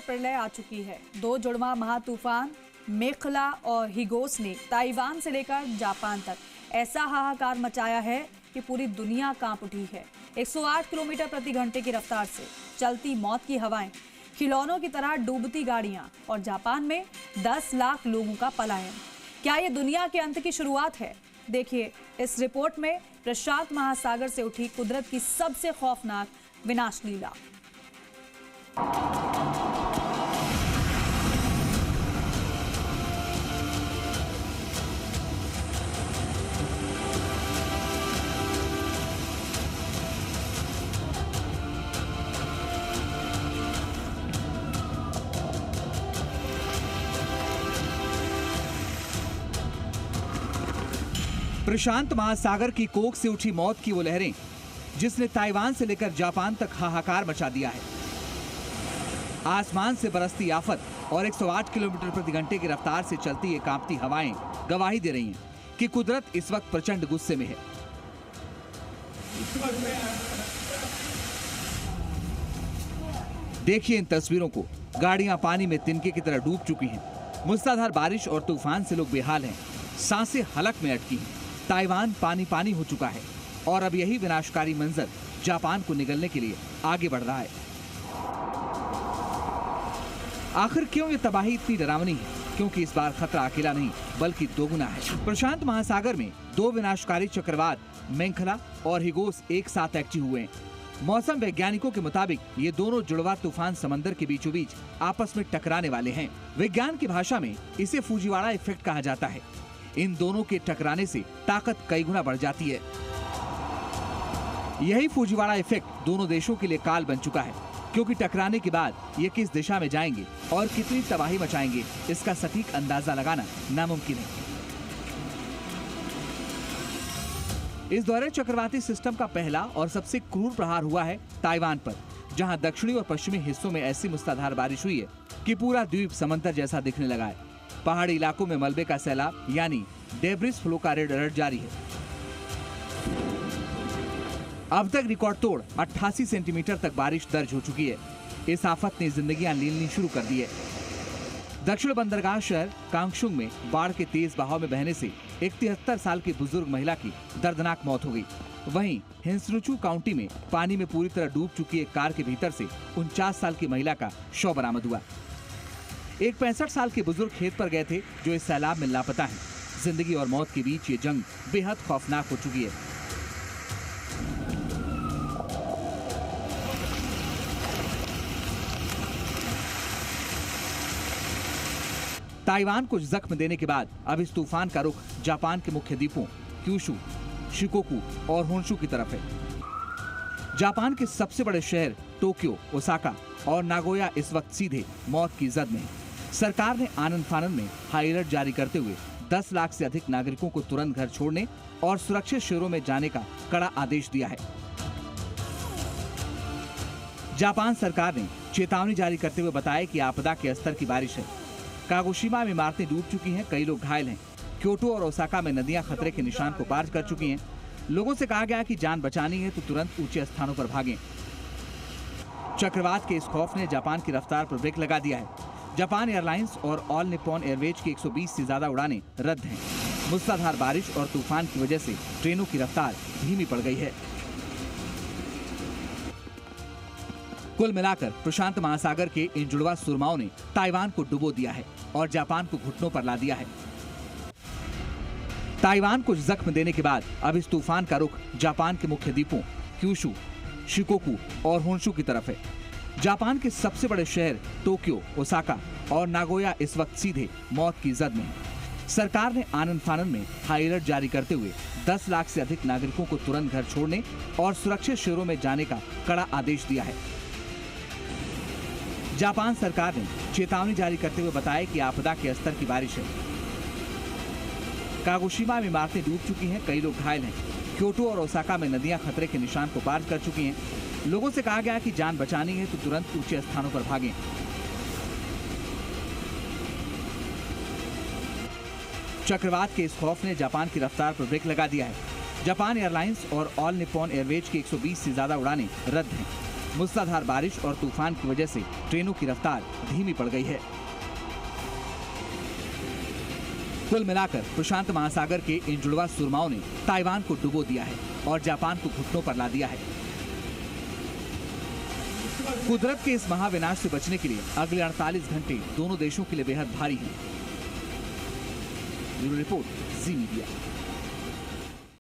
प्रलय आ चुकी है। दो जुड़वा महातूफान मेखला और हिगोस ने ताइवान से लेकर जापान तक ऐसा हाहाकार मचाया है कि पूरी दुनिया कांप उठी है। 108 किलोमीटर प्रति घंटे की रफ्तार से चलती मौत की हवाएं, खिलौनों की तरह डूबती गाड़ियां और जापान में 10 लाख लोगों का पलायन। क्या ये दुनिया के अंत की शुरुआत है? देखिए इस रिपोर्ट में प्रशांत महासागर से उठी कुदरत की सबसे खौफनाक विनाश लीला। प्रशांत महासागर की कोख से उठी मौत की वो लहरें जिसने ताइवान से लेकर जापान तक हाहाकार मचा दिया है। आसमान से बरसती आफत और 108 किलोमीटर प्रति घंटे की रफ्तार से चलती ये कांपती हवाएं गवाही दे रही हैं कि कुदरत इस वक्त प्रचंड गुस्से में है। देखिए इन तस्वीरों को। गाड़ियां पानी में तिनके की तरह डूब चुकी हैं। मूसलाधार बारिश और तूफान से लोग बेहाल हैं। सांसें हलक में अटकी हैं। ताइवान पानी पानी हो चुका है और अब यही विनाशकारी मंजर जापान को निगलने के लिए आगे बढ़ रहा है। आखिर क्यों ये तबाही इतनी डरावनी है? क्योंकि इस बार खतरा अकेला नहीं बल्कि दोगुना है। प्रशांत महासागर में दो विनाशकारी चक्रवात मेंखला और हिगोस एक साथ एक्टिव हुए हैं। मौसम वैज्ञानिकों के मुताबिक ये दोनों जुड़वा तूफान समंदर के बीचों बीच आपस में टकराने वाले हैं। विज्ञान की भाषा में इसे फुजीवाड़ा इफेक्ट कहा जाता है। इन दोनों के टकराने से ताकत कई गुना बढ़ जाती है। यही फुजीवाड़ा इफेक्ट दोनों देशों के लिए काल बन चुका है, क्योंकि टकराने के बाद ये किस दिशा में जाएंगे और कितनी तबाही मचाएंगे इसका सटीक अंदाजा लगाना नामुमकिन है। इस दौरे चक्रवाती सिस्टम का पहला और सबसे क्रूर प्रहार हुआ है ताइवान पर, जहां दक्षिणी और पश्चिमी हिस्सों में ऐसी मूसलाधार बारिश हुई है कि पूरा द्वीप समंदर जैसा दिखने लगा है। पहाड़ी इलाकों में मलबे का सैलाब यानी डेब्रिस फ्लो का रेड अलर्ट जारी है। अब तक रिकॉर्ड तोड़ 88 सेंटीमीटर तक बारिश दर्ज हो चुकी है। इस आफत ने जिंदगियां लीलनी शुरू कर दी है। दक्षिण बंदरगाह शहर कांगशुंग में बाढ़ के तेज बहाव में बहने से एक 73 साल की बुजुर्ग महिला की दर्दनाक मौत हो गई। वहीं हिंसनुचू काउंटी में पानी में पूरी तरह डूब चुकी एक कार के भीतर से 49 साल की महिला का शव बरामद हुआ। एक 65 साल के बुजुर्ग खेत पर गए थे जो इस सैलाब में लापता हैं। जिंदगी और मौत के बीच ये जंग बेहद खौफनाक हो चुकी है। ताइवान को जख्म देने के बाद अब इस तूफान का रुख जापान के मुख्य द्वीपों क्यूशू, शिकोकू और होन्शु की तरफ है। जापान के सबसे बड़े शहर टोक्यो, ओसाका और नागोया इस वक्त सीधे मौत की जद में है। सरकार ने आनन फानन में हाई अलर्ट जारी करते हुए 10 लाख से अधिक नागरिकों को तुरंत घर छोड़ने और सुरक्षित शहरों में जाने का कड़ा आदेश दिया है। जापान सरकार ने चेतावनी जारी करते हुए बताया कि आपदा के स्तर की बारिश है। कागोशिमा में इमारतें डूब चुकी हैं, कई लोग घायल हैं। क्योटो और ओसाका में नदियां खतरे के निशान को पार कर चुकी हैं। लोगों से कहा गया कि जान बचानी है तो तुरंत ऊंचे स्थानों पर भागें। चक्रवात के इस खौफ ने जापान की रफ्तार पर ब्रेक लगा दिया है। जापान एयरलाइंस और ऑल निप्पॉन एयरवेज की 120 से ज्यादा उड़ानें रद्द हैं। मूसलाधार बारिश और तूफान की वजह से ट्रेनों की रफ्तार धीमी पड़ गई है। कुल मिलाकर प्रशांत महासागर के इन जुड़वा सुरमाओं ने ताइवान को डुबो दिया है और जापान को घुटनों पर ला दिया है। ताइवान को जख्म देने के बाद अब इस तूफान का रुख जापान के मुख्य द्वीपों क्यूशू, शिकोकू और होन्शु की तरफ है। जापान के सबसे बड़े शहर टोक्यो, ओसाका और नागोया इस वक्त सीधे मौत की जद में है। सरकार ने आनन फानन में हाई अलर्ट जारी करते हुए 10 लाख से अधिक नागरिकों को तुरंत घर छोड़ने और सुरक्षित शहरों में जाने का कड़ा आदेश दिया है। जापान सरकार ने चेतावनी जारी करते हुए बताया कि आपदा के स्तर की बारिश है। कागोशिमा में इमारतें डूब चुकी हैं, कई लोग घायल हैं। क्योटो और ओसाका में नदियां खतरे के निशान को पार कर चुकी हैं। लोगों से कहा गया कि जान बचानी है तो तुरंत ऊंचे स्थानों पर भागें। चक्रवात के इस खौफ ने जापान की रफ्तार पर ब्रेक लगा दिया है। जापान एयरलाइंस और ऑल निप्पॉन एयरवेज की 120 से ज्यादा उड़ानें रद्द हैं। मूसलाधार बारिश और तूफान की वजह से ट्रेनों की रफ्तार धीमी पड़ गई है। कुल मिलाकर प्रशांत महासागर के इन जुड़वा सुरमाओं ने ताइवान को डुबो दिया है और जापान को घुटनों पर ला दिया है। कुदरत के इस महाविनाश से बचने के लिए अगले 48 घंटे दोनों देशों के लिए बेहद भारी हैं। ब्यूरो रिपोर्ट, जी मीडिया।